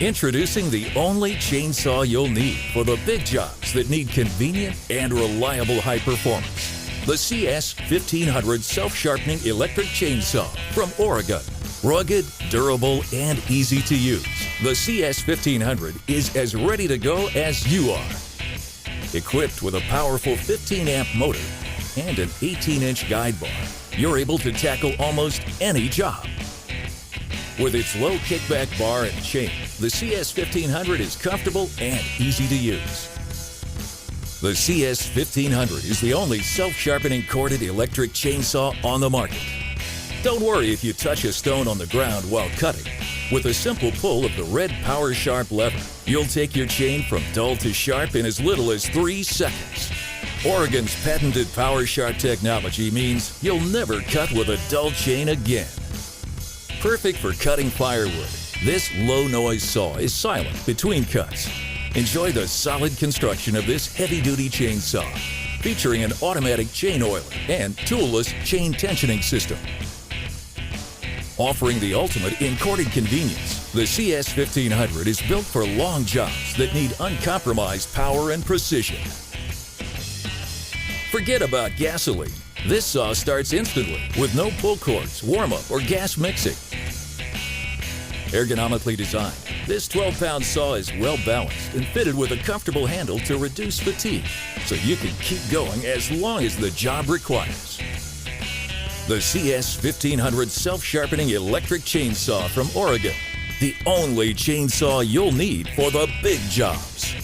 Introducing the only chainsaw you'll need for the big jobs that need convenient and reliable high performance. The CS1500 Self-Sharpening Electric Chainsaw from Oregon. Rugged, durable, and easy to use, the CS1500 is as ready to go as you are. Equipped with a powerful 15-amp motor and an 18-inch guide bar, you're able to tackle almost any job. With its low kickback bar and chain, the CS1500 is comfortable and easy to use. The CS1500 is the only self-sharpening corded electric chainsaw on the market. Don't worry if you touch a stone on the ground while cutting. With a simple pull of the red Power Sharp lever, you'll take your chain from dull to sharp in as little as 3 seconds. Oregon's patented Power Sharp technology means you'll never cut with a dull chain again. Perfect for cutting firewood, this low-noise saw is silent between cuts. Enjoy the solid construction of this heavy-duty chainsaw, featuring an automatic chain oiler and toolless chain tensioning system. Offering the ultimate in corded convenience, the CS1500 is built for long jobs that need uncompromised power and precision. Forget about gasoline. This saw starts instantly with no pull cords, warm-up, or gas mixing. Ergonomically designed, this 12-pound saw is well-balanced and fitted with a comfortable handle to reduce fatigue, so you can keep going as long as the job requires. The CS1500 Self-Sharpening Electric Chainsaw from Oregon, the only chainsaw you'll need for the big jobs.